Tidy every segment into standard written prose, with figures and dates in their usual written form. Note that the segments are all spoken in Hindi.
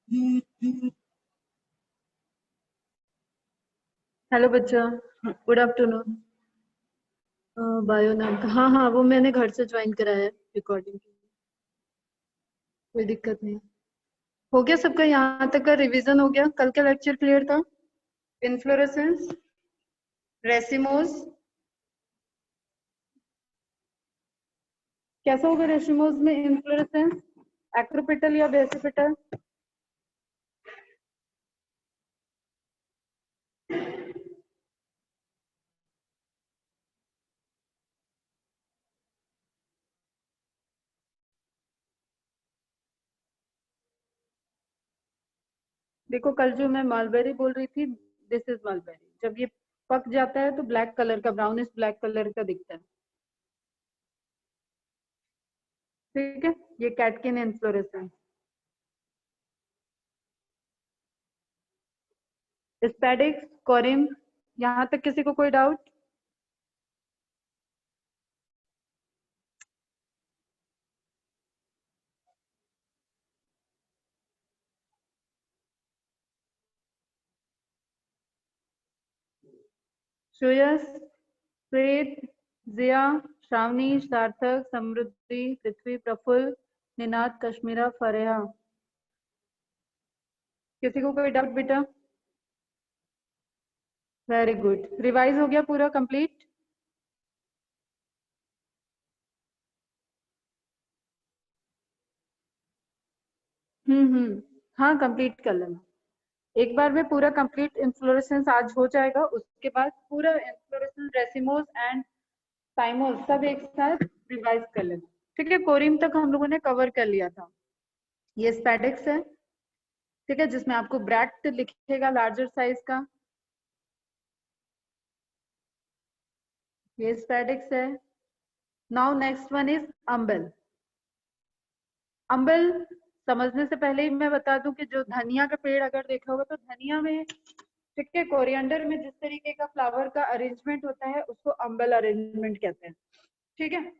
हेलो बच्चा, गुड आफ्टरनून। बायो नाम का, हाँ हाँ, वो मैंने घर से ज्वाइन कराया है रिकॉर्डिंग की। कोई दिक्कत नहीं। हो गया सबका, यहाँ तक का रिवीजन हो गया। कल का लेक्चर क्लियर था? Inflorescence, racemose. कैसा होगा रेसिमोस में इन्फ्लोरेसेंस? एक्रोपिटल या बेसिपिटल? देखो, कल जो मैं मालबेरी बोल रही थी, दिस इज मालबेरी। जब ये पक जाता है तो ब्लैक कलर का, ब्राउनिश ब्लैक कलर का दिखता है। ठीक है, ये कैटकिन इन्फ्लोरेसेंस। स्पेडिक्स, कोरिम, यहाँ तक किसी को कोई डाउट? श्रेयस, श्वेत, जिया, श्रावणी, सार्थक, समृद्धि, पृथ्वी, प्रफुल्ल, निनाद, कश्मीरा, फरेहा। किसी को कोई डाउट बेटा? वेरी गुड, रिवाइज हो गया पूरा कंप्लीट? हाँ, कंप्लीट कर लेना। एक बार में पूरा कंप्लीट इन्फ्लोरेसेंस आज हो जाएगा, उसके बाद पूरा इन्फ्लोरेसेंस, रेसिमोस एंड साइमोस सब एक साथ रिवाइज कर लेना। ठीक है, कोरिम तक हम लोगों ने कवर कर लिया था। ये स्पेडिक्स है, ठीक है, जिसमें आपको ब्रैक्ट लिखेगा लार्जर साइज का। ये स्पेडिक्स है। Now next one is humble. Humble समझने से पहले ही मैं बता दूं कि जो धनिया का पेड़ अगर देखा होगा तो धनिया में, ठीक है, कोरिएंडर में जिस तरीके का फ्लावर का अरेंजमेंट होता है उसको अम्बेल अरेंजमेंट कहते हैं। ठीक है,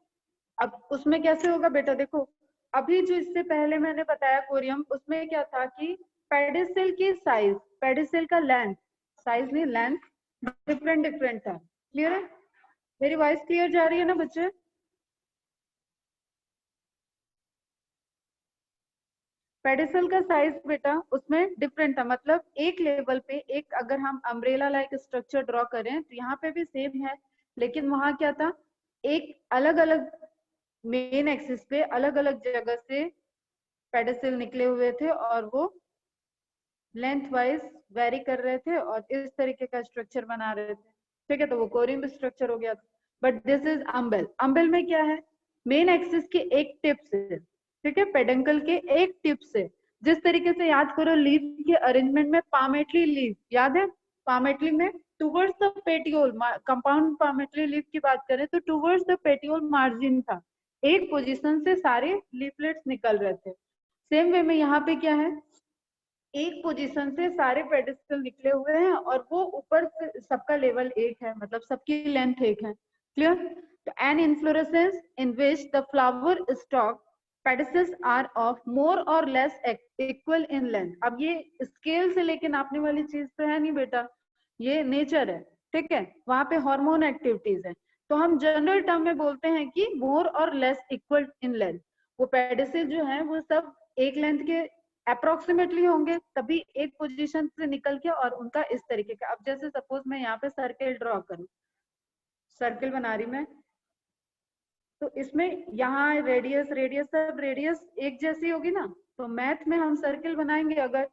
अब उसमें कैसे होगा बेटा? देखो, अभी जो इससे पहले मैंने बताया कोरियम, उसमें क्या था कि पेडिसिल की साइज, पेडिसिल का लेंथ, साइज नहीं लेंथ, डिफरेंट डिफरेंट था। क्लियर है? मेरी वॉइस क्लियर जा रही है ना बच्चे? पेडिसल का साइज बेटा उसमें डिफरेंट था, मतलब एक लेवल पे, एक अगर हम अम्ब्रेला लाइक स्ट्रक्चर ड्रॉ करें तो यहाँ पे भी सेम है, लेकिन वहां क्या था, एक अलग अलग मेन एक्सिस पे अलग अलग जगह से पेडिसल निकले हुए थे और वो लेंथ वाइज वेरी कर रहे थे और इस तरीके का स्ट्रक्चर बना रहे थे। ठीक है, तो वो कोरिम्ब स्ट्रक्चर हो गया था। But this is humble. Humble में क्या है, मेन एक्सिस के एक टिप से, ठीक है, पेडंकल के एक टिप से, जिस तरीके से याद करो लीव के अरेंजमेंट में पामेटली लीव याद है, पामेटली में towards the petiole, compound palmately leave की बात करें तो टूवर्ड्स द पेटियोल मार्जिन था, एक पोजीशन से सारे लीफलेट्स निकल रहे थे। सेम वे में यहाँ पे क्या है, एक पोजीशन से सारे पेडिस्टल निकले हुए हैं और वो ऊपर से सबका लेवल एक है, मतलब सबकी लेंथ एक है। Clear? An inflorescence in which the flower stalk pedicels are of more or less equal in length। अब ये स्केल से लेके नापने वाली चीज तो है नहीं बेटा, ये नेचर है। ठीक है, वहां पे हार्मोन एक्टिविटीज है, तो हम जनरल टर्म में बोलते हैं कि मोर और लेस इक्वल इन लेंथ। वो पेडिसिल जो है वो सब एक लेंथ के अप्रोक्सीमेटली होंगे, तभी एक पोजीशन से निकल के और उनका इस तरीके का। अब जैसे सपोज मैं यहाँ पे सर्किल ड्रॉ करूँ, सर्किल बना रही मैं, तो इसमें यहाँ रेडियस, रेडियस सब रेडियस एक जैसी होगी ना, तो मैथ में हम सर्किल बनाएंगे अगर,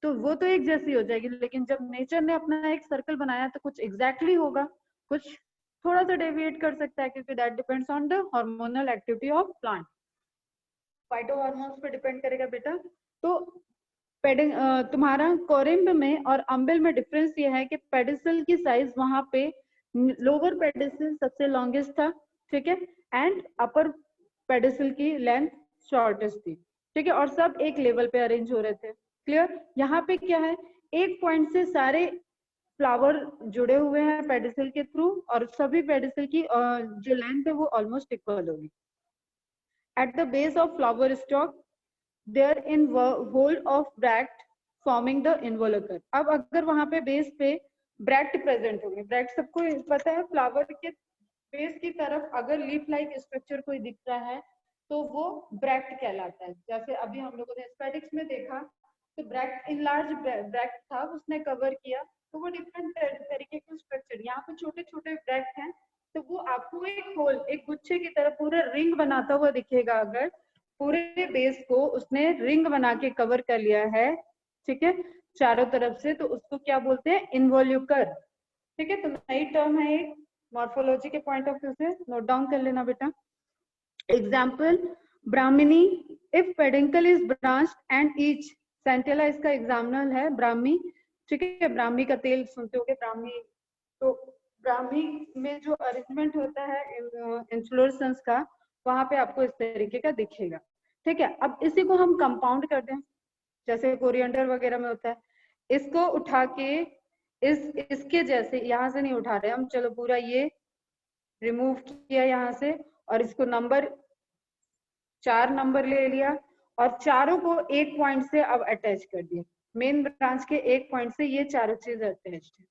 तो वो तो एक जैसी हो जाएगी, लेकिन जब नेचर ने अपना एक सर्कल बनाया तो कुछ एग्जैक्टली होगा, कुछ थोड़ा सा डेविएट कर सकता है, क्योंकि that depends on the hormonal activity of plant. Phyto hormones पे डिपेंड करेगा बेटा। तो तुम्हारा कोरिम्ब में और अम्बिल में डिफरेंस ये है कि पेडिसल की साइज वहां पे लोअर पेडिसल सबसे लॉन्गेस्ट था, ठीक है, एंड अपर पेडिसल की लेंथ शॉर्टेस्ट थी। ठीक है, और सब एक लेवल पे अरेंज हो रहे थे। क्लियर? यहाँ पे क्या है, एक पॉइंट से सारे फ्लावर जुड़े हुए हैं पेडिसल के थ्रू, और सभी पेडिसल की जो लेंथ है वो ऑलमोस्ट इक्वल होगी। At the base of flower stalk there in whorl of bract forming the involucre. अब अगर वहां पे बेस पे ब्रैक्ट प्रेजेंट होंगे, ब्रैक्ट सबको पता है फ्लावर के बेस की तरफ अगर लीफ लाइक स्ट्रक्चर कोई दिख रहा है तो वो ब्रैक्ट कहलाता है। जैसे अभी हम लोगों ने स्पेडिक्स में देखा तो ब्रैक्ट इनलार्ज ब्रैक्ट था, उसने कवर किया, तो वो डिफरेंट तरीके के स्ट्रक्चर, यहाँ पे छोटे छोटे ब्रैक्ट हैं तो वो आपको एक होल, एक गुच्छे की तरह पूरा रिंग बनाता हुआ दिखेगा। अगर पूरे बेस को उसने रिंग बना के कवर कर लिया है, ठीक है, चारों तरफ से, तो उसको क्या बोलते हैं? इन्वोल्यूकर। ठीक है, तो नई टर्म है एक, मॉर्फोलॉजी के पॉइंट ऑफ व्यू से नोट डाउन कर लेना बेटा। एग्जाम्पल ब्राह्मणी, if peduncle is branched and each सेंटेला, इसका एग्जाम्पल है ब्राह्मी। ठीक है, ब्राह्मी का तेल सुनते होगे, ब्राह्मी, तो ब्राह्मी में जो अरेंजमेंट होता है इन्फ्लोरेसेंस का, वहां पे आपको इस तरीके का दिखेगा। ठीक है, अब इसी को हम कंपाउंड कर दें, जैसे कोरिएंडर वगैरह में होता है, इसको उठा के इसके जैसे, यहाँ से नहीं उठा रहे हम, चलो पूरा ये रिमूव किया यहाँ से, और इसको नंबर 4 नंबर ले लिया, और चारों को एक पॉइंट से अब अटैच कर दिया, मेन ब्रांच के एक पॉइंट से ये चारों चीज अटैच है।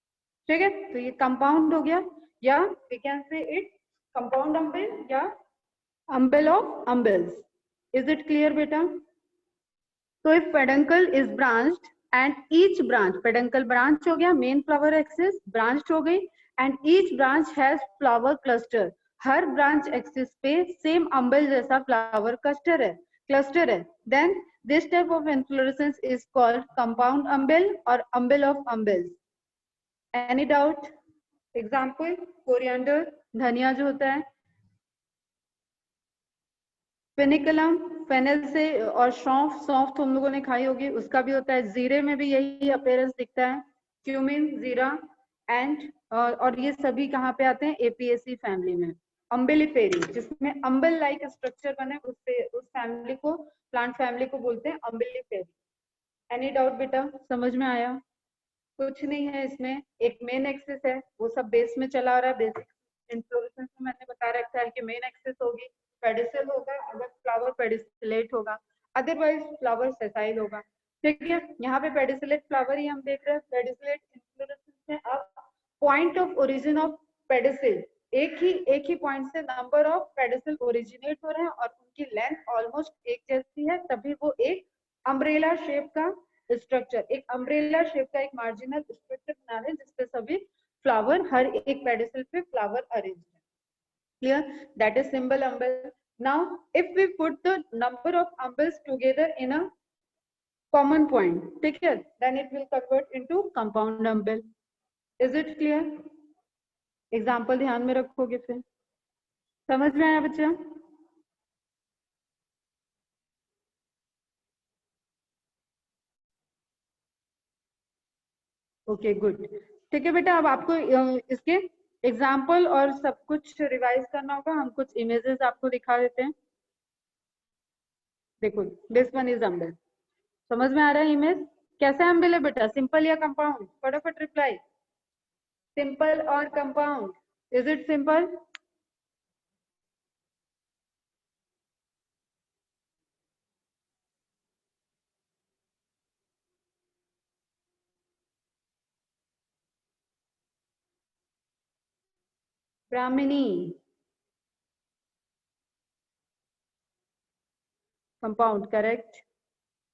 ठीक है, तो ये कंपाउंड हो गया, या we can say it compound umbel या umbel of umbels. Is it clear बेटा? तो if peduncle is branched and each branch, peduncle branch हो गया, मेन फ्लावर एक्सिस ब्रांच हो गई, and each branch has flower cluster, हर ब्रांच एक्सिस पे सेम अम्बिल जैसा फ्लावर क्लस्टर है, then this type of inflorescence is called compound umbel और umbel of umbels. Any doubt? Example coriander, धनिया जो होता है, फेनिकलम, फेनल से, और सौंफ, सौंफ तो हम लोगों ने खाई होगी, उसका भी होता है। जीरे में भी यही अपेयरेंस दिखता है, क्यूमिन, जीरा, एंड और ये सभी कहाँ पे आते हैं? एपीएसी फैमिली में। अम्बिलिफेरी, जिसमें अम्बिल लाइक स्ट्रक्चर बने, उस फैमिली को, प्लांट फैमिली को बोलते हैं अम्बिलिफेरी। एनी डाउट बेटा? समझ में आया? कुछ नहीं है इसमें, एक मेन एक्सिस है, वो सब बेस में चला आ रहा है। बेसिक इन्फ्लोरेसेंस में मैंने बता रखा है कि मेन एक्सिस होगी, पेडिसल होगा अगर फ्लावर पेडिसलेट होगा, अदरवाइज फ्लावर सेसाइल होगा। ठीक है, यहाँ पे पेडिसलेट फ्लावर ही हम देख रहे हैं। पेडिसलेट इन्फ्लोरेसेंस में अब point of origin of pedicel, एक ही पॉइंट से नंबर ऑफ पेडिसल ओरिजिनेट हो रहे हैं और उनकी लेंथ ऑलमोस्ट एक जैसी है, तभी वो एक अम्ब्रेला शेप का स्ट्रक्चर, एक अम्ब्रेला शेप का एक मार्जिनल स्ट्रक्चर बना रहे हैं, जिसपे सभी फ्लावर, हर एक पेडिसल पे फ्लावर अरेंज है। Clear? That is symbol umbel. Now, if we put the number of umbels together in a common point, ठीक है, then it will convert into compound umbel. Is it clear? Example ध्यान में रखोगे फिर। समझ में आया बच्चा? Okay good. ठीक है बेटा, अब आपको इसके एग्जाम्पल और सब कुछ रिवाइज करना होगा। हम कुछ इमेजेस आपको दिखा देते हैं। देखो, दिस वन इज अम्बेल, समझ में आ रहा है इमेज? कैसा अम्बेल है बेटा, सिंपल या कंपाउंड? फटाफट रिप्लाई, सिंपल और compound? Is it simple? Brahmani, compound, correct.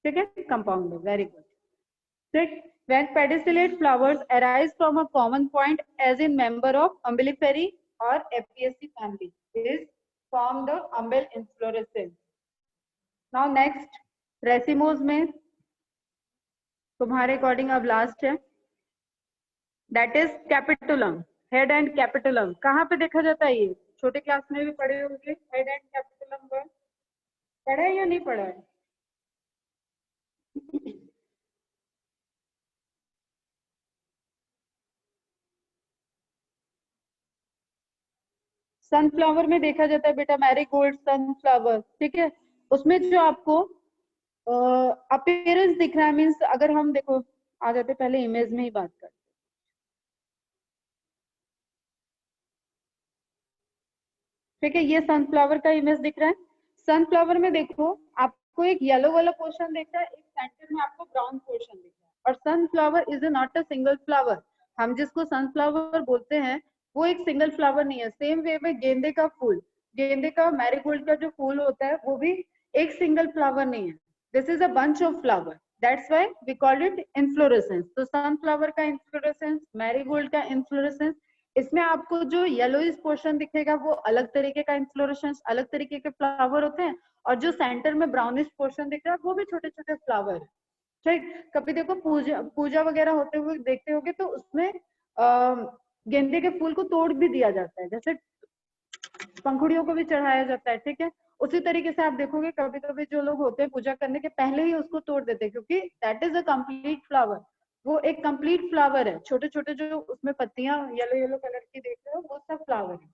ठीक है, कंपाउंड है, वेरी गुड। ठीक, when pedicellate flowers arise from a common point as in member of umbelliferae or Apiaceae family is form the umbel inflorescence. Now next, racemose में तुम्हारे अकॉर्डिंग अब लास्ट है, that is capitulum, head and capitulum. कहाँ पे देखा जाता है ये? छोटे क्लास में भी पढ़े होंगे हेड एंड कैपिटुलम वर्ड, पढ़ा है या नहीं पढ़ा है? सनफ्लावर में देखा जाता है बेटा, मैरीगोल्ड सनफ्लावर, ठीक है, उसमें जो आपको अपीयरेंस दिख रहा है, मीन्स अगर हम देखो, आ जाते पहले इमेज में ही बात करते। ठीक है, ये सनफ्लावर का इमेज दिख रहा है। सनफ्लावर में देखो, आप आपको एक येलो वाला पोर्शन दिख रहा है, एक सेंटर में आपको ब्राउन पोर्शन दिख रहा है। और sunflower is not a single flower. हम जिसको सनफ्लावर बोलते हैं वो एक सिंगल फ्लावर नहीं है। सेम वे में गेंदे का फूल, गेंदे का मैरीगोल्ड का जो फूल होता है वो भी एक सिंगल फ्लावर नहीं है। This is a bunch of flower, that's why we call it inflorescence. तो सनफ्लावर का इन्फ्लोरेसेंस, मैरीगोल्ड का इन्फ्लोरेसेंस, इसमें आपको जो येलोइश पोर्शन दिखेगा वो अलग तरीके का इन्फ्लोरेसेंस, अलग तरीके के फ्लावर होते हैं। और जो सेंटर में ब्राउनिश पोर्शन दिख रहा है वो भी छोटे छोटे फ्लावर है। ठीक, कभी देखो पूजा पूजा वगैरह होते हुए देखते होगे तो उसमें गेंदे के फूल को तोड़ भी दिया जाता है, जैसे पंखुड़ियों को भी चढ़ाया जाता है। ठीक है, उसी तरीके से आप देखोगे कभी कभी जो लोग होते हैं पूजा करने के पहले ही उसको तोड़ देते हैं, क्योंकि that is a complete flower. वो एक कंप्लीट फ्लावर है। छोटे छोटे जो उसमें पत्तियां येलो येलो कलर की देख रहे हो वो सब फ्लावर है।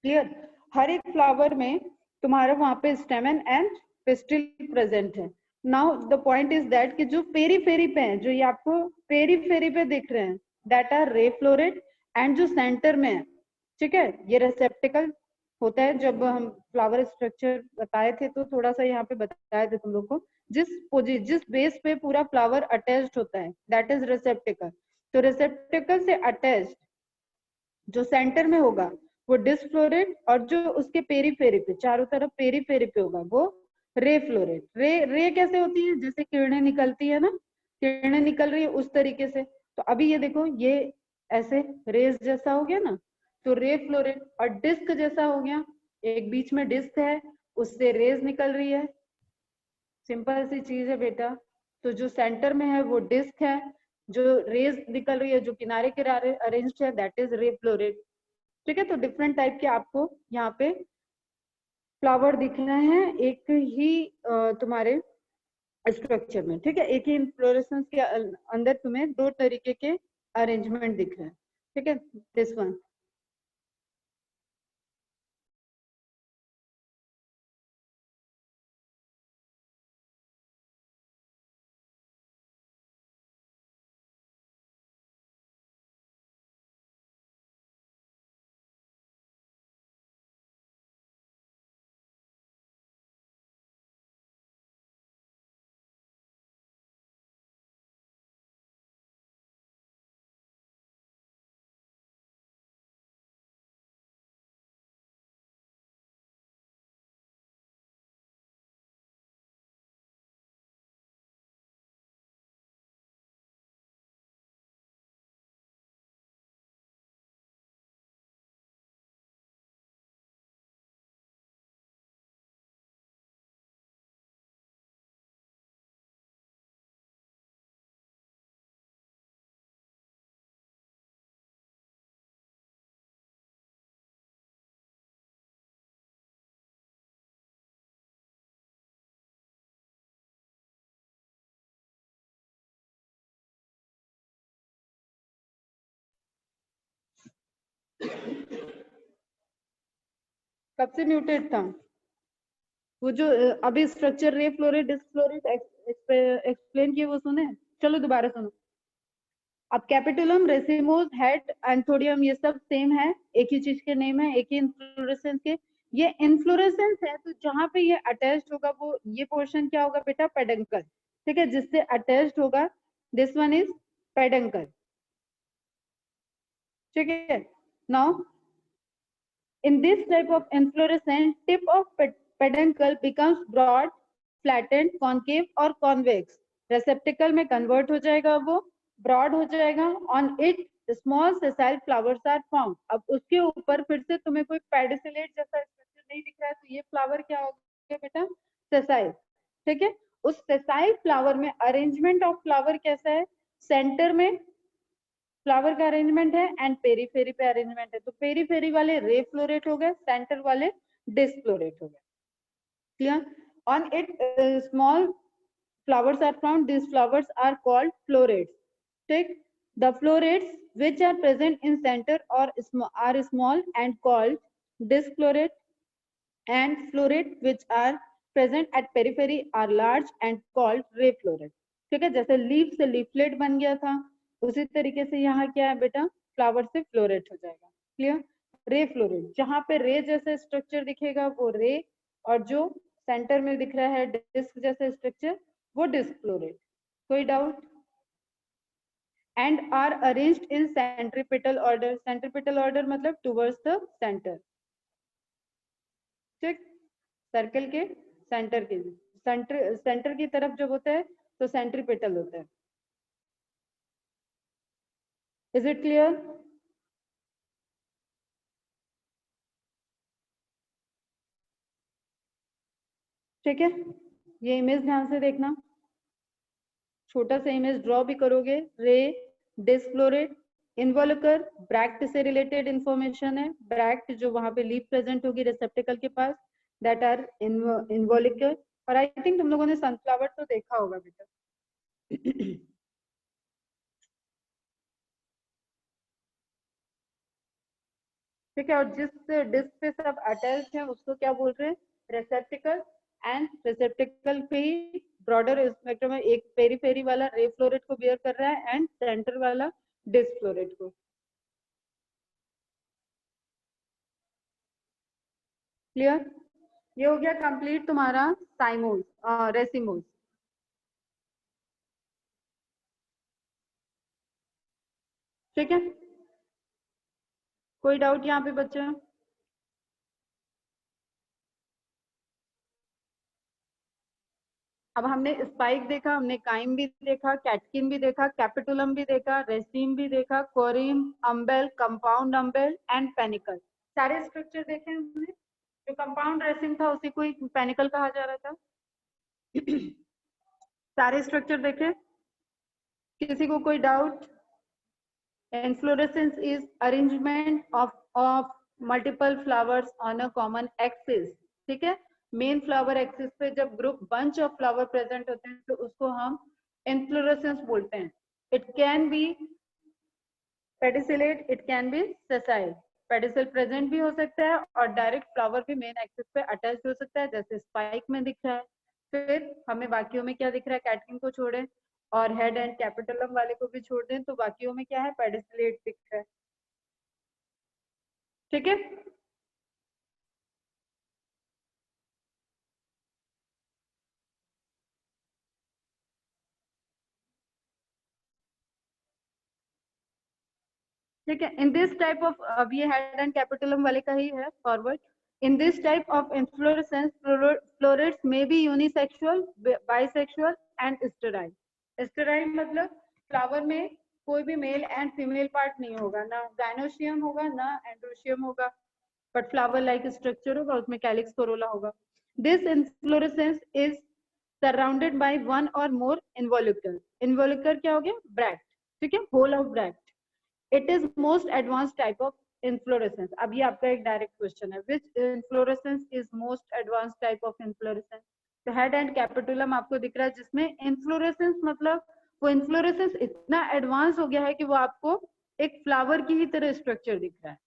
क्लियर? हर एक फ्लावर में तुम्हारा वहां पे स्टेमन एंड पिस्टिल प्रेजेंट है। Now the point is that कि जो पेरी फेरी पे है, जो ये आपको पेरी फेरी पे दिख रहे हैं, that are ray floret. And जो सेंटर में है, ठीक है, ये रेसेप्टिकल होता है। जब हम फ्लावर स्ट्रक्चर बताए थे तो थोड़ा सा यहाँ पे बताए थे तुम लोग को, जिस बेस पे पूरा फ्लावर अटैच्ड होता है दैट इज रेसेप्टिकल। तो रेसेप्टिकल से अटैच्ड जो सेंटर में होगा वो डिस्फ्लोरेट, और जो उसके पेरीफेरी पे चारों तरफ पेरीफेरी पे होगा वो रे फ्लोरेट। रे कैसे होती है? जैसे किरणें निकलती है ना, किरणें निकल रही है उस तरीके से। तो अभी ये देखो, ये ऐसे रेस जैसा हो गया ना, तो रे फ्लोरेट। और डिस्क जैसा हो गया, एक बीच में डिस्क है उससे रेज निकल रही है। सिंपल सी चीज है बेटा। तो जो सेंटर में है वो डिस्क है, जो रेज निकल रही है जो किनारे किनारे अरेंज्ड है दैट इज रे फ्लोरेट। ठीक है, तो डिफरेंट टाइप के आपको यहाँ पे फ्लावर दिख रहे हैं एक ही तुम्हारे स्ट्रक्चर में। ठीक है, एक ही इन्फ्लोरेसेंस के अंदर तुम्हें दो तरीके के अरेंजमेंट दिख रहे हैं। ठीक है, दिस वन। कब से म्यूटेड था? वो जो अभी स्ट्रक्चर रे फ्लोरेट डिस्फ्लोरेट एक्सप्लेन किए वो सुने? चलो दोबारा सुनो। अब कैपिटुलम, रेसिमोस, हेड, एंथोडियम ये सब सेम है, एक ही चीज के नेम है, एक ही इन्फ्लोरेसेंस के। ये इन्फ्लोरेसेंस है तो जहां पे ये अटैच्ड होगा वो ये पोर्शन क्या होगा बेटा? पेडंकल। ठीक है, जिससे अटैच्ड होगा दिस वन इज पेडंकल। ठीक है, now in this type of inflorescence, tip of peduncle becomes broad, flattened, concave और convex. Receptacle में convert हो जाएगा, वो broad हो जाएगा. On it small sessile flowers are found. अब उसके ऊपर फिर से तुम्हें कोई pedicellate जैसा स्ट्रक्चर नहीं दिख रहा है तो ये फ्लावर क्या हो गया बेटा? sessile. ठीक है, उस sessile फ्लावर में अरेंजमेंट ऑफ फ्लावर कैसा है? सेंटर में फ्लावर का अरेंजमेंट है एंड पेरीफेरी पे अरेंजमेंट है। तो पेरीफेरी वाले रे फ्लोरेट हो गए, सेंटर वाले डिस्फ्लोरेट हो गए। Clear? On it small flowers are found. These flowers are called florets. Take the florets which are present in center or are small and called disfloret, and floret which are present at periphery are large and called ray floret. ठीक है, जैसे लीफ से लीफलेट बन गया था उसी तरीके से यहाँ क्या है बेटा? फ्लावर से फ्लोरेट हो जाएगा। क्लियर? रे फ्लोरेट, जहां पे रे जैसे स्ट्रक्चर दिखेगा वो रे, और जो सेंटर में दिख रहा है डिस्क जैसा स्ट्रक्चर, वो डिस्क्लोरेट। कोई doubt? And are arranged in centripetal order, centripetal order मतलब टुवर्ड्स द सेंटर, ठीक, सर्कल के सेंटर के, सेंटर की तरफ जब होता है तो सेंट्रीपिटल होता है। Is it clear? ठीक है, ये इमेज ध्यान से देखना, छोटा सा इमेज ड्रॉ भी करोगे। रे, डिस्क्लोरेट, इन्वोल्यूकर, ब्रैक्ट से रिलेटेड इंफॉर्मेशन है, ब्रैक्ट जो वहां पे लीफ प्रेजेंट होगी रिसेप्टिकल के पास, दैट आर इन्वोल्यूकर। और आई थिंक तुम लोगों ने सनफ्लावर तो देखा होगा बेटा। ठीक है, और जिस डिस्क पे सब अटैच है उसको क्या बोल रहे हैं? रेसेप्टिकल। एंड रेसेप्टिकल पे ही ब्रॉडर स्पेक्ट्रम में एक पेरीफेरी वाला रे फ्लोरेट को बियर कर रहा है एंड सेंटर वाला डिस्क फ्लोरेट को। क्लियर? ये हो गया कंप्लीट तुम्हारा साइमोस रेसिमोस। ठीक है, कोई डाउट यहाँ पे बच्चे? अब हमने स्पाइक देखा, हमने काइम भी देखा, कैटकिन भी देखा, कैपिटुलम भी देखा, रेसिम भी देखा, corymb, humble, compound humble and panicle, सारे स्ट्रक्चर देखे हमने। जो कंपाउंड रेसिम था उसी को ही पेनिकल कहा जा रहा था। सारे स्ट्रक्चर देखे, किसी को कोई doubt? Inflorescence is arrangement of multiple flowers on a common axis। ठीक है, मेन फ्लावर एक्सिस पे जब group bunch of flower present होते हैं तो उसको हम इन्फ्लोरेसेंस बोलते हैं। It can be pedicellate, it can be sessile. Pedicel present भी हो सकता है और डायरेक्ट फ्लावर भी मेन एक्सिस पे अटैच हो सकता है, जैसे स्पाइक में दिख रहा है। फिर हमें बाकियों में क्या दिख रहा है? कैटकिन को छोड़े और हेड एंड कैपिटलम वाले को भी छोड़ दें तो बाकियों में क्या है? पेडिसिलेट दिख रहा है। ठीक है, ठीक है। इन दिस टाइप ऑफ, अब ये हेड एंड कैपिटलम वाले का ही है forward. In this type of inflorescence florets may be unisexual, bisexual and sterile. Sterile मतलब फ्लावर में कोई भी मेल एंड फीमेल पार्ट नहीं होगा, ना गायनोशियम होगा ना एंड्रोशियम होगा, बट फ्लावर लाइक स्ट्रक्चर होगा, उसमें कैलिक्स कोरोला होगा। This inflorescence is surrounded by one और मोर इन्वोल्यूकर। इन्वोल्यूकर क्या हो गया? ब्रैक्ट। ठीक है, whole of bract. It is most advance type of inflorescence. अब ये आपका एक डायरेक्ट क्वेश्चन है, which inflorescence is most advance type of inflorescence? तो हेड एंड कैपिटुलम आपको दिख रहा है जिसमें इन्फ्लोरेसेंस मतलब वो इन्फ्लोरेसेंस इतना एडवांस हो गया है कि वो आपको एक फ्लावर की ही तरह स्ट्रक्चर दिख रहा है।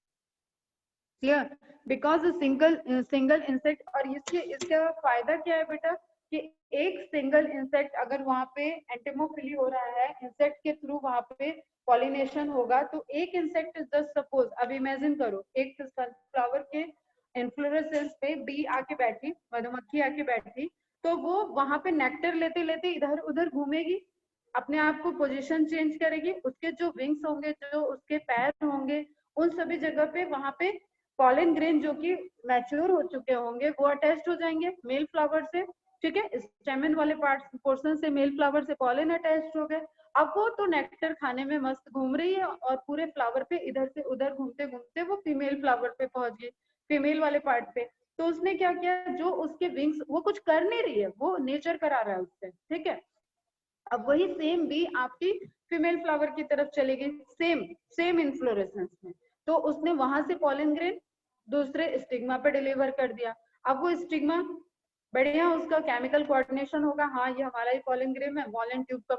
क्लियर? बिकॉज सिंगल इंसेक्ट, और इसके इसका फायदा क्या है बेटा कि एक सिंगल इंसेक्ट अगर वहां पे एंटेमोफिली हो रहा है, इंसेक्ट के थ्रू वहां पे पॉलिनेशन होगा, तो एक इंसेक्ट जस्ट सपोज, अब इमेजिन करो एक सनफ्लावर के इन्फ्लोरेसेंस पे बी आके बैठी, मधुमक्खी आके बैठी, तो वो वहां पे नेक्टर लेते लेते इधर उधर घूमेगी, अपने आप को पोजीशन चेंज करेगी, उसके जो विंग्स होंगे, जो उसके पैर होंगे, उन सभी जगह पे वहां पे पॉलन ग्रेन जो कि मैच्योर हो चुके होंगे वो अटैच हो जाएंगे मेल फ्लावर से। ठीक है, स्टेमन वाले पार्ट पोर्शन से मेल फ्लावर से पॉलन अटैच हो गए। अब वो तो नेक्टर खाने में मस्त घूम रही है और पूरे फ्लावर पे इधर से उधर घूमते घूमते वो फीमेल फ्लावर पे पहुंच गई, फीमेल वाले पार्ट पे। तो उसने क्या किया, जो उसके विंग्स, वो कुछ कर नहीं रही है, वो नेचर करा रहा है उससे। ठीक है, अब वही सेम बी आपकी फीमेल फ्लावर की तरफ चली गई, सेम सेम इन्फ्लोरेसेंस में, तो उसने वहां से पॉलन ग्रेन दूसरे स्टिग्मा पे डिलीवर कर दिया। अब वो स्टिग्मा बढ़िया, उसका केमिकल कोऑर्डिनेशन होगा, हाँ ये हमारा ही पॉलन ग्रेन है, वॉलन ट्यूब का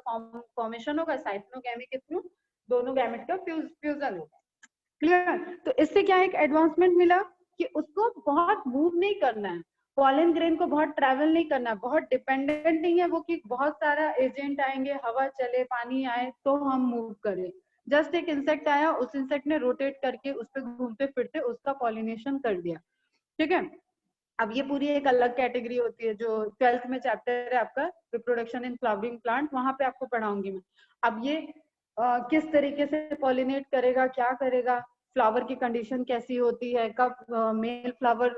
फॉर्मेशन होगा, साइक्लोगैमी के थ्रू दोनों गैमेट का फ्यूजन होगा। क्लियर? तो इससे क्या एक एडवांसमेंट मिला कि उसको बहुत मूव नहीं करना है, पॉलन ग्रेन को बहुत ट्रैवल नहीं करना, बहुत डिपेंडेंट नहीं है वो कि बहुत सारा एजेंट आएंगे, हवा चले पानी आए तो हम मूव करें। जस्ट एक इंसेक्ट आया, उस इंसेक्ट ने रोटेट करके उस पर घूमते फिरते उसका पॉलिनेशन कर दिया। ठीक है, अब ये पूरी एक अलग कैटेगरी होती है, जो 12th में चैप्टर है आपका रिप्रोडक्शन इन फ्लावरिंग प्लांट, वहां पे आपको पढ़ाऊंगी मैं। अब ये किस तरीके से पॉलिनेट करेगा, क्या करेगा, फ्लावर की कंडीशन कैसी होती है, कब मेल फ्लावर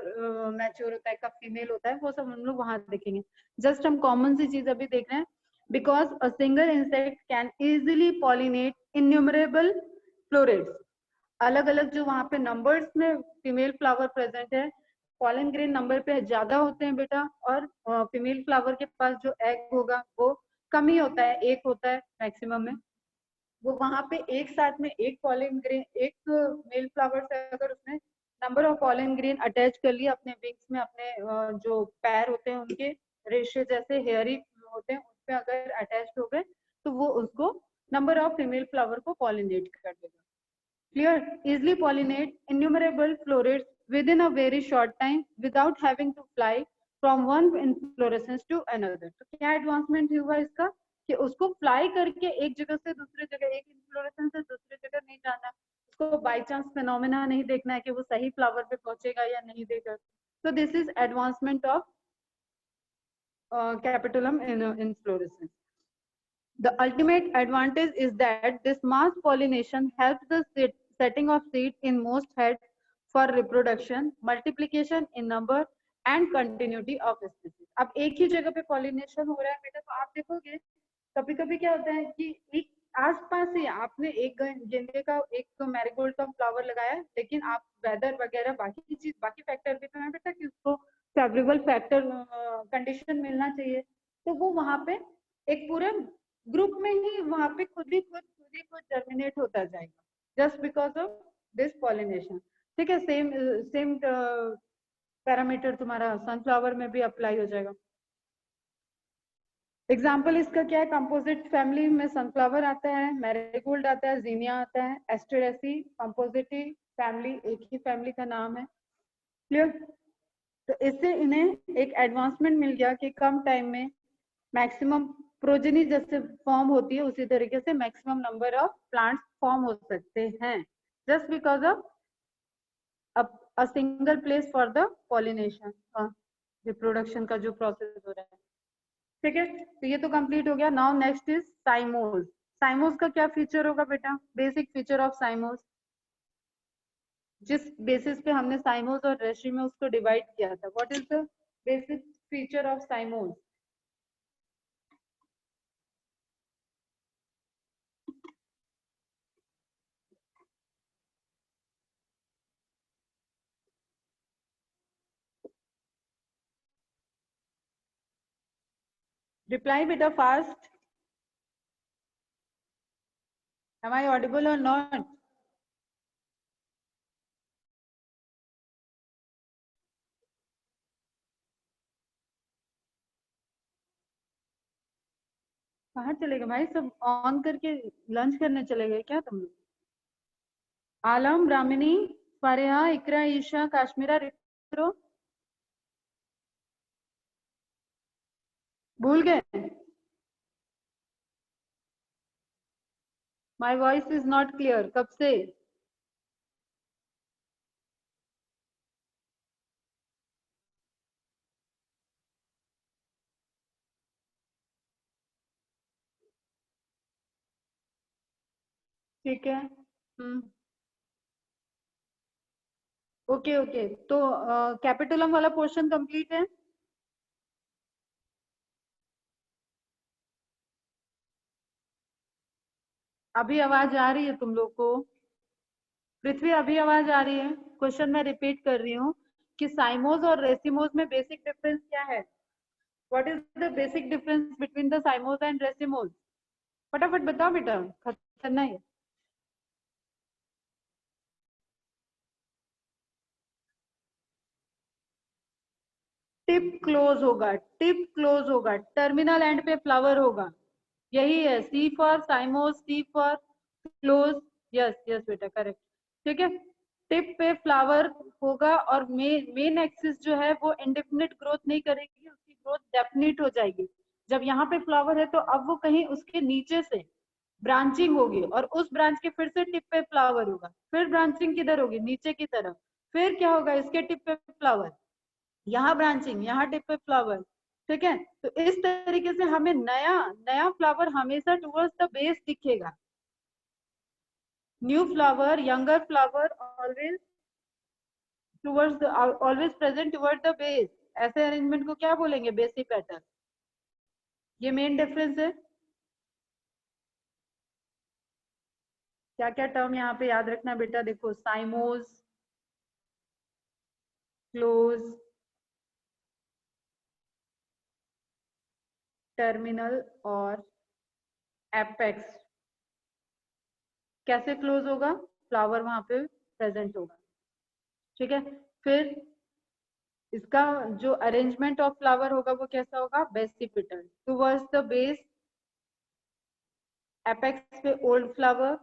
मैच्योर होता है, कब फीमेल होता है, वो सब हम लोग वहां देखेंगे। जस्ट हम कॉमन सी चीज अभी देख रहे हैं। Because a single insect can easily pollinate innumerable florets, अलग अलग जो वहां पे नंबर्स में फीमेल फ्लावर प्रेजेंट है, पॉलन ग्रेन नंबर पे ज्यादा होते हैं बेटा, और फीमेल फ्लावर के पास जो एग होगा वो कम ही होता है, एक होता है मैक्सिमम में। वो वहां पे एक साथ में एक पॉलन ग्रेन, एक मेल फ्लावर से अगर उसने number of pollen grain attach कर लिया अपने विंग्स में, अपने जो पैर होते हैं उनके रेशे जैसे हेयरी होते हैं उस पे अगर अटैच हो गए, तो वो उसको नंबर ऑफ फीमेल फ्लावर को पॉलिनेट कर देगा। Clear? Easily pollinate innumerable florets within a very short time without having to fly from one inflorescence to another. तो क्या एडवांसमेंट हुआ इसका कि उसको फ्लाई करके एक जगह से दूसरी जगह, एक इन्फ्लोरेसेंस से दूसरी जगह नहीं जाना, उसको बाई चांस फिनोमेना नहीं देखना है कि वो सही फ्लावर पे पहुंचेगा या नहीं देगा। तो this is advancement of capitulum in inflorescence. The ultimate advantage is that this mass pollination helps the setting of seed in most heads for reproduction, multiplication in number and continuity of species. अब एक ही जगह पे pollination हो रहा है बेटा, तो आप देखोगे कभी कभी क्या होता है कि एक आसपास ही आपने एक गेंदे का, एक मैरीगोल्ड का फ्लावर लगाया, लेकिन आप वेदर वगैरह बाकी चीज, बाकी फैक्टर भी तो है बेटा कि उसको फेवरेबल फैक्टर कंडीशन मिलना चाहिए, तो वो वहां पे एक पूरे ग्रुप में ही वहां पे खुद ही खुद जर्मिनेट होता जाएगा just because of this pollination. ठीक है, सेम सेम पैरामीटर तुम्हारा सनफ्लावर में भी अप्लाई हो जाएगा. एग्जाम्पल इसका क्या है, कंपोजिट फैमिली में सनफ्लावर आता है, मैरीगोल्ड आता है, जीनिया आता है, एस्टेरेसी, कंपोजिटी फैमिली एक ही फैमिली का नाम है. क्लियर? तो इससे इन्हें एक एडवांसमेंट मिल गया कि कम टाइम में मैक्सिमम प्रोजेनी जैसे फॉर्म होती है उसी तरीके से maximum number of plants form हो सकते हैं just because of a single place for the pollination, reproduction का जो प्रोसेस हो रहा है. ठीक है, तो ये तो कंप्लीट हो गया. Now next is cymose. Cymose का क्या फीचर होगा बेटा, बेसिक फीचर ऑफ साइमोज, जिस बेसिस पे हमने साइमोज और रेशिमोज को डिवाइड किया था. What is the basic feature of cymose? Reply beta fast. Am I audible or not? कहाँ चले गए भाई सब, ऑन करके लंच करने चले गए क्या तुम लोग? आलम, ब्राह्मणी, फारिहा, इकरा, ईशा, काश्मीरा, रित्रो, भूल गए? My voice is not clear. कब से? ठीक है. ओके ओके, तो कैपिटुलम वाला पोर्शन कंप्लीट है. अभी आवाज आ रही है तुम लोग को? पृथ्वी अभी आवाज आ रही है? क्वेश्चन मैं रिपीट कर रही हूँ कि साइमोज और रेसिमोज में बेसिक डिफरेंस क्या है. What is the basic difference between the cymose and racemose? फटाफट बताओ बेटा, खतरनाक है. टिप क्लोज होगा, टिप क्लोज होगा, टर्मिनल एंड पे फ्लावर होगा. यही है C for cymose, C for close. Yes yes बेटा, करेक्ट. ठीक है, टिप पे फ्लावर होगा और मेन एक्सिस जो है वो इंडेफिनिट ग्रोथ नहीं करेगी, उसकी ग्रोथ डेफिनिट हो जाएगी. जब यहाँ पे फ्लावर है तो अब वो कहीं उसके नीचे से ब्रांचिंग होगी और उस ब्रांच के फिर से टिप पे फ्लावर होगा, फिर ब्रांचिंग किधर होगी, नीचे की तरफ, फिर क्या होगा, इसके टिप पे फ्लावर. यहाँ ब्रांचिंग, यहाँ टिप पे फ्लावर, ठीक है। तो इस तरीके से हमें नया नया फ्लावर हमेशा टुवर्ड्स द बेस दिखेगा। New flower, younger flower always towards, always present toward the base. ऐसे अरेंजमेंट को क्या बोलेंगे? Basic pattern. ये मेन डिफरेंस है। क्या क्या टर्म यहाँ पे याद रखना बेटा? देखो, साइमोज, क्लोज, टर्मिनल और एपेक्स। कैसे क्लोज होगा? फ्लावर वहां पे प्रेजेंट होगा, ठीक है। फिर इसका जो अरेंजमेंट ऑफ फ्लावर होगा वो कैसा होगा? Basipetal, towards the base, apex पे old flower,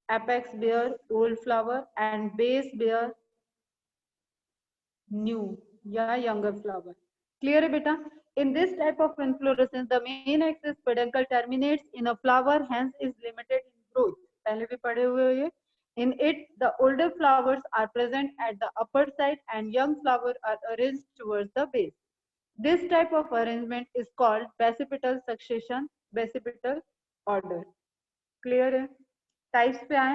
apex bear old flower and base bear new या younger flower. Clear है बेटा? In this type of inflorescence, the main axis peduncle terminates in a flower, hence is limited in growth. पहले भी पढ़े हुए हो ये. In it, the older flowers are present at the upper side and young flowers are arranged towards the base. This type of arrangement is called basipetal succession, basipetal order. Clear है? टाइप्स पे आए,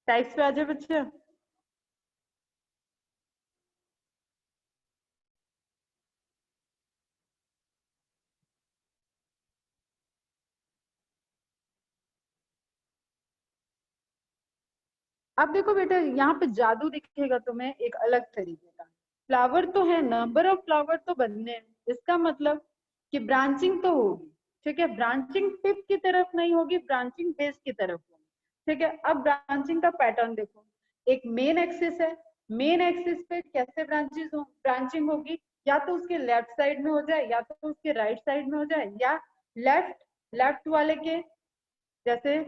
टाइप्स पे आ जाए बच्चे। अब देखो बेटा, यहाँ पे जादू दिखेगा तुम्हें एक अलग तरीके का। फ्लावर तो है, नंबर ऑफ फ्लावर तो बनने हैं, इसका मतलब कि ब्रांचिंग तो होगी, ठीक है। ब्रांचिंग टिप की तरफ नहीं होगी, ब्रांचिंग बेस की तरफ होगी, ठीक है। अब ब्रांचिंग का पैटर्न देखो, एक मेन एक्सिस है, मेन एक्सिस पे कैसे ब्रांचिंग होगी? या तो उसके लेफ्ट साइड में हो जाए, या तो उसके राइट साइड में हो जाए, या लेफ्ट वाले के जैसे,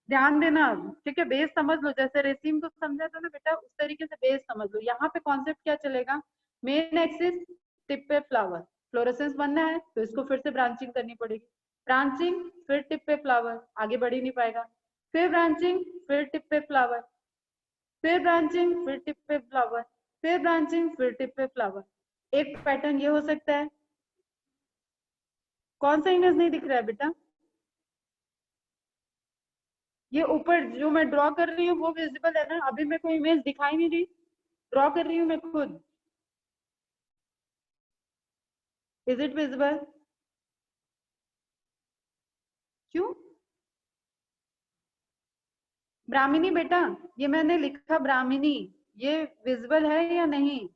ध्यान देना, ठीक है। बेस समझ लो, जैसे रेसिम को समझा था ना बेटा, उस तरीके से बेस समझ लो। यहाँ पे कॉन्सेप्ट क्या चलेगा? मेन एक्सिस, टिप पे फ्लावर, फ्लोरेसेंस बनना है तो इसको फिर से ब्रांचिंग करनी पड़ेगी, ब्रांचिंग फिर टिप पे फ्लावर, आगे बढ़ ही नहीं पाएगा, फिर ब्रांचिंग फिर टिप पे फ्लावर, फिर ब्रांचिंग फिर टिप पे फ्लावर, फिर ब्रांचिंग फिर टिप पे फ्लावर। एक पैटर्न ये हो सकता है। कौन सा इमेज नहीं दिख रहा है बेटा? ये ऊपर जो मैं ड्रॉ कर रही हूँ वो विजिबल है ना? अभी मेरे को इमेज दिखाई नहीं रही, ड्रॉ कर रही हूँ मैं खुद। Is it visible? क्यों? ब्राह्मिनी बेटा, ये मैंने लिखा ब्राह्मिनी, ये विजिबल है या नहीं?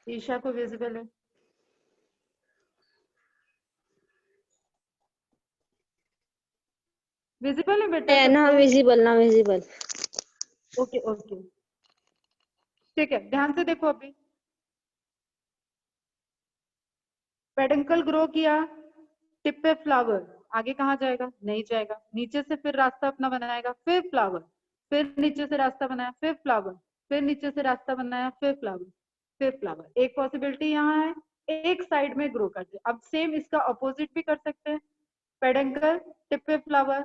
ईशा को विजिबल है? विजिबल है बेटा ना सबको? विजिबल, ना विजिबल। ओके ओके, ठीक है, ध्यान से देखो। अभी पेडंकल ग्रो किया, टिप पे फ्लावर, आगे कहाँ जाएगा? नहीं जाएगा, नीचे से फिर रास्ता अपना बनाएगा, फिर फ्लावर, फिर नीचे से रास्ता बनाया, फिर फ्लावर, फिर नीचे से रास्ता बनाया, फिर फ्लावर, फिर फ्लावर। एक पॉसिबिलिटी यहाँ है, एक साइड में ग्रो करते। अब सेम इसका अपोजिट भी कर सकते हैं, पेडंकल टिप पे फ्लावर।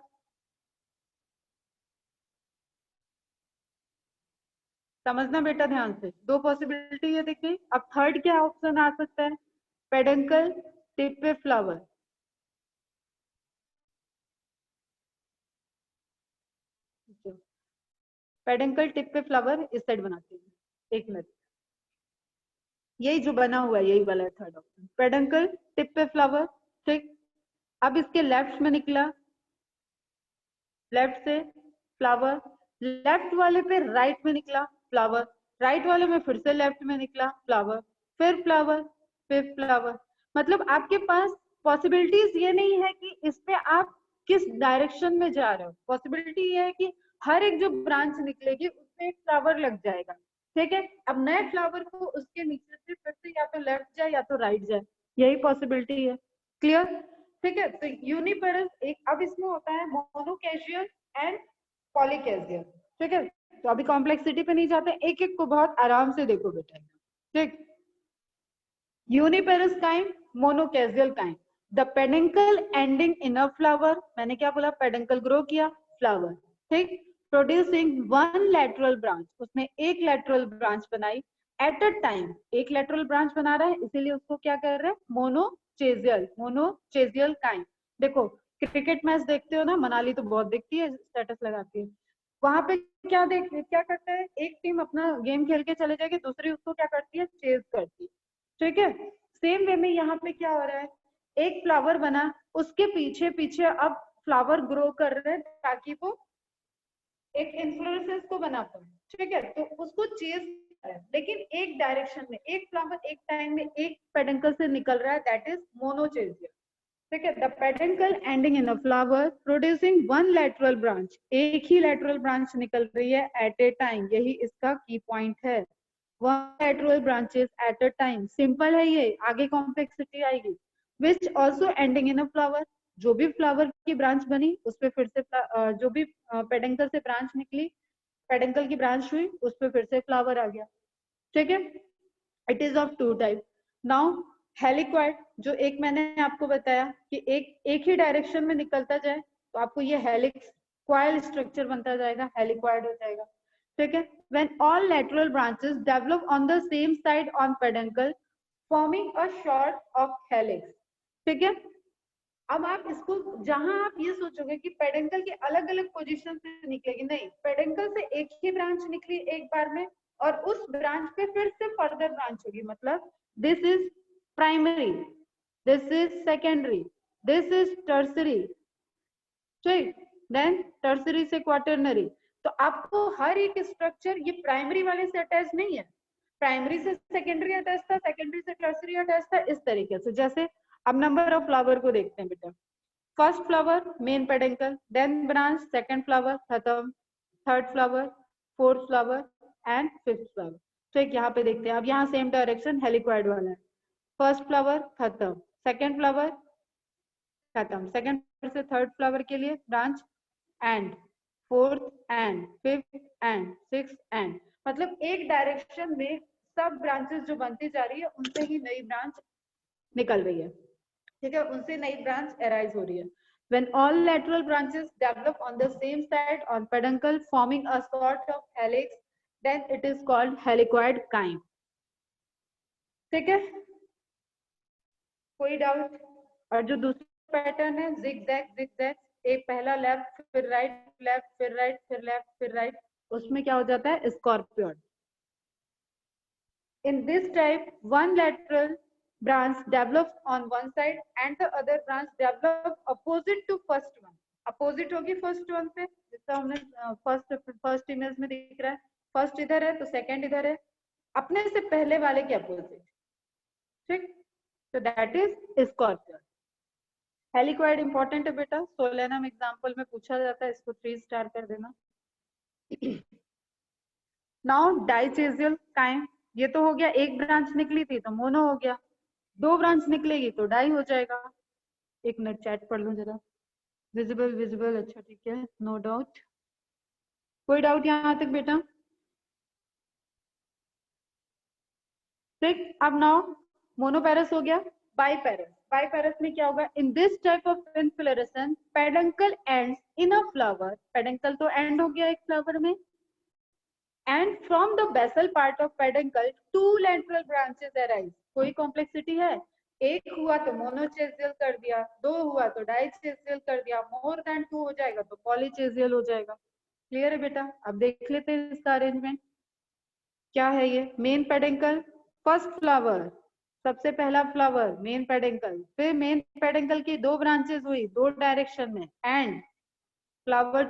समझना बेटा ध्यान से, दो पॉसिबिलिटी है देखिए। अब थर्ड क्या ऑप्शन आ सकता है? पेडंकल टिप पे फ्लावर, पेडंकल टिप पे फ्लावर इस साइड बनाते हैं। एक मिनट, यही जो बना हुआ है यही वाला है थर्ड ऑप्शन, पेडंकल टिप पे फ्लावर, ठीक। अब इसके लेफ्ट में निकला, लेफ्ट से फ्लावर, लेफ्ट वाले पे राइट में निकला फ्लावर, राइट वाले में फिर से लेफ्ट में निकला फ्लावर, फिर फ्लावर, फिर फ्लावर। मतलब आपके पास पॉसिबिलिटीज ये नहीं है कि इस पे आप किस डायरेक्शन में जा रहे हो, पॉसिबिलिटी ये है कि हर एक जो ब्रांच निकलेगी उसमें एक फ्लावर लग जाएगा, ठीक है। अब नए फ्लावर को उसके नीचे से फिर से या तो लेफ्ट जाए या तो राइट जाए, यही पॉसिबिलिटी है। क्लियर? ठीक है। तो यूनिपेरस एक, अब इसमें होता है मोनोकैजुअल एंड पॉलीकैजुअल, ठीक है। तो अभी कॉम्प्लेक्सिटी पे नहीं जाते, एक एक को बहुत आराम से देखो बेटा, ठीक। Uniparous kind, monochasial kind. The pedicel ending in a flower, मैंने क्या बोला, पेडिकल ग्रो किया, फ्लावर, ठीक, प्रोड्यूसिंग वन लेटरल ब्रांच, उसने एक लेटरल ब्रांच बनाई, एट अ टाइम, एक लेटरल ब्रांच बना रहा है, इसीलिए उसको क्या कर रहे हैं, मोनोचेजियल, मोनोचेजियल काइंड। देखो क्रिकेट मैच देखते हो ना, मनाली तो बहुत देखती है, स्टेटस लगाती है, वहां पे क्या करते हैं, एक टीम अपना गेम खेल के चले जाएगी, दूसरी उसको क्या करती है, चेज करती है, ठीक है। सेम वे में यहाँ पे क्या हो रहा है, एक फ्लावर बना, उसके पीछे पीछे अब फ्लावर ग्रो कर रहे हैं ताकि वो एक इन्फ्लोरेसेंस को बना पाए, ठीक है, तो उसको चेज, लेकिन एक डायरेक्शन में, एक फ्लावर एक टाइम में एक पेडंकल से निकल रहा है, दैट इज मोनोचेजिया, ठीक है। The peduncle ending in a flower producing one lateral branch, एक ही लेटरल ब्रांच निकल रही है एट ए टाइम, यही इसका की पॉइंट है, one lateral branches eight a time, simple है ये, आगे कॉम्प्लेक्सिटी आएगी, which also ending in a flower, जो भी फ्लावर की ब्रांच बनी उस पे फिर से जो भी पेडंकल से ब्रांच निकली, पेडंकल की ब्रांच हुई, उस पे फिर से फ्लावर आ गया, ठीक है। It is of two type. Now helicoid, जो एक मैंने आपको बताया कि एक ही डायरेक्शन में निकलता जाए तो आपको ये हेलिक्स क्वाइल स्ट्रक्चर बनता जाएगा, हेलिक्वाइड हो जाएगा, ठीक है। When all lateral branches develop on the same side on peduncle forming a short of helix, ठीक है। अब आप इसको, जहां आप ये सोचोगे कि पेडंकल की अलग अलग पोजीशन से निकलेगी, नहीं, पेडंकल से एक ही ब्रांच निकली एक बार में, और उस ब्रांच पे फिर से फर्दर ब्रांच होगी, मतलब this is primary, this is secondary, this is tertiary, ठीक, देन टर्सरी से क्वार्टरनरी। तो आपको हर एक स्ट्रक्चर ये प्राइमरी वाले से अटैच नहीं है, प्राइमरी से सेकेंडरी अटैच था, सेकेंडरी से टर्सरी अटैच था, इस तरीके से। जैसे अब नंबर ऑफ फ्लावर को देखते हैं बेटा, first flower main peduncle, then branch, second flower खत्म, third flower, fourth flower and fifth flower, ठीक, यहाँ पे देखते हैं। अब यहाँ सेम डायरेक्शन हेलिक्वाइड वाला है, फर्स्ट फ्लावर खत्म, सेकंड फ्लावर खत्म, सेकंड से थर्ड फ्लावर के लिए branch and, fourth and, fifth and, six and, मतलब एक डायरेक्शन में सब ब्रांचेस जो बनती जा रही है उनसे ही नई ब्रांच निकल रही है, ठीक है, उनसे नई ब्रांच अराइज हो रही है। When all lateral branches develop on the same side on peduncle forming a sort of helix, then it is called helicoid chyme, ठीक है, कोई डाउट। और जो दूसरा पैटर्न है zigzag zigzag, एक पहला लेफ्ट फिर राइट, लेफ्ट फिर राइट, फिर लेफ्ट फिर राइट, उसमें क्या हो जाता है, scorpion. In this type, one lateral branch develops on one side and the other branch develops opposite to first one. Opposite होगी first one से, जिसका हमने first इमेज में दिख रहा है, first इधर है तो second इधर है, अपने से पहले वाले के opposite, ठीक, तो that is scorpion। हेलिक्वाइड इंपॉर्टेंट है बेटा, सोलेनम एग्जाम्पल में पूछा जाता है, इसको 3 स्टार कर देना। नाउ डाइचेजियल काइम, ये तो हो गया, एक ब्रांच निकली थी तो मोनो हो गया, दो ब्रांच निकलेगी तो डाई हो जाएगा। एक मिनट चैट पढ़ लूं जरा, विजिबल विजिबल, अच्छा ठीक है, नो डाउट। कोई डाउट यहाँ तक बेटा, ठीक। अब नाउ मोनोपेरस हो गया, बाईपेरस, बाईपेरस में क्या होगा, in this type of inflorescence peduncle ends in a flower, peduncle तो एंड हो गया एक फ्लावर में, and from the basal part of peduncle two lateral branches arise, कोई कॉम्प्लेक्सिटी है, एक हुआ तो मोनोचेजियल कर दिया, दो हुआ तो डाइचेजियल कर दिया, मोर देन टू हो जाएगा तो पॉलीचेजियल हो जाएगा। क्लियर है बेटा, अब देख लेते हैं इसका अरेंजमेंट क्या है। ये मेन पेडंकल, फर्स्ट फ्लावर, सबसे पहला फ्लावर मेन पेडंकल, फिर मेन पेडंकल की दो ब्रांचेस हुई दो डायरेक्शन में, एंड फ्लावर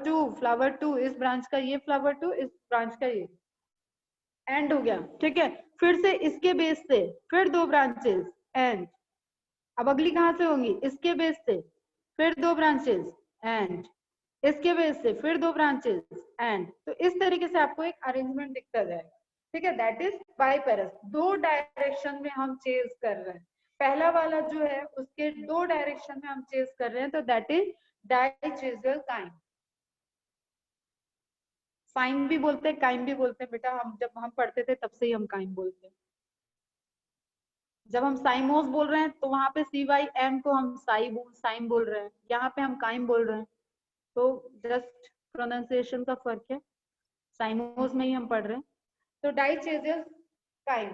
टू, इस ब्रांच का ये, फ्लावर टू इस ब्रांच का ये, एंड हो गया, ठीक है। फिर से इसके बेस से फिर दो ब्रांचेस एंड, अब अगली कहां से होंगी, इसके बेस से फिर दो ब्रांचेस एंड, इसके बेस से फिर दो ब्रांचेस एंड, तो इस तरीके से आपको एक अरेंजमेंट दिखता जाएगा, ठीक है। दैट इज बाईपेरस, दो डायरेक्शन में हम चेज कर रहे हैं, पहला वाला जो है उसके दो डायरेक्शन में हम चेज कर रहे हैं, तो दैट इज डाइचेजियल काइम। साइन भी बोलते हैं, काइम भी बोलते हैं बेटा, हम जब हम पढ़ते थे तब से ही हम काइम बोलते हैं। जब हम साइमोस बोल रहे हैं तो वहां पे CYM को हम साइम बोल रहे हैं, यहाँ पे हम काइम बोल रहे हैं। तो जस्ट प्रोनाउंसिएशन का फर्क है, साइमोस में ही हम पढ़ रहे हैं। तो dichasius cyme.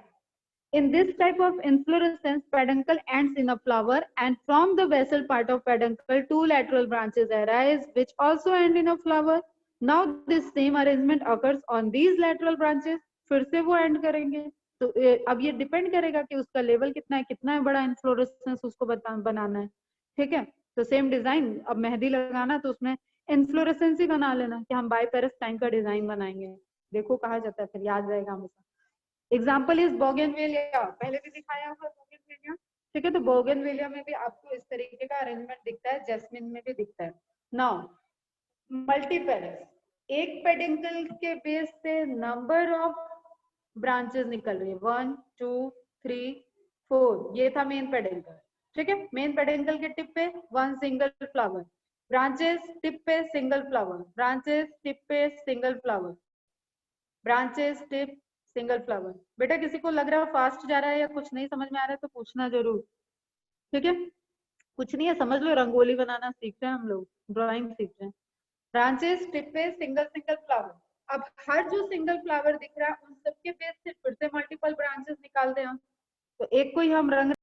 In this type of inflorescence, peduncle ends in a flower, and from the basal part of peduncle, two lateral branches arise, which also end in a flower. Now, this same arrangement occurs on these lateral branches. फिर से वो end करेंगे। तो अब ये डिपेंड करेगा कि उसका लेवल कितना है बड़ा इन्फ्लोरेसेंस उसको बनाना है। ठीक है, तो सेम डिजाइन, अब मेहंदी लगाना तो उसमें इन्फ्लोरेसेंस ही बना लेना कि हम बाइपेरिस्टाइम का डिजाइन बनाएंगे। देखो कहा जाता है, फिर याद रहेगा हमेशा। एग्जाम्पल इज बोगेनवेलिया, पहले भी दिखाया होगा बोगेनवेलिया। ठीक है, तो बोगेनवेलिया में भी आपको इस तरीके का अरेंजमेंट दिखता है, जैस्मिन में भी दिखता है। नाउ मल्टीपेडल्स, एक पेडिंकल के बेस से नंबर ऑफ ब्रांचेस निकल रही है, 1 2 3 4, ये था मेन पेडिंकल। ठीक है, मेन पेडिंकल के टिप पे one single flower, branches tip पे सिंगल फ्लावर, ब्रांचेस टिप पे single flower, branches tip single flower. बेटा किसी को लग रहा है फास्ट जा रहा है या कुछ नहीं समझ में आ रहा है तो पूछना जरूर। ठीक है, कुछ नहीं है, समझ लो, रंगोली बनाना सीख रहे हैं हम लोग, ड्राइंग सीख रहे हैं। ब्रांचेस टिप पे सिंगल सिंगल फ्लावर। अब हर जो सिंगल फ्लावर दिख रहा है उन सबके बेस से फिर से मल्टीपल ब्रांचेस निकालते हैं हम। तो एक को ही हम रंग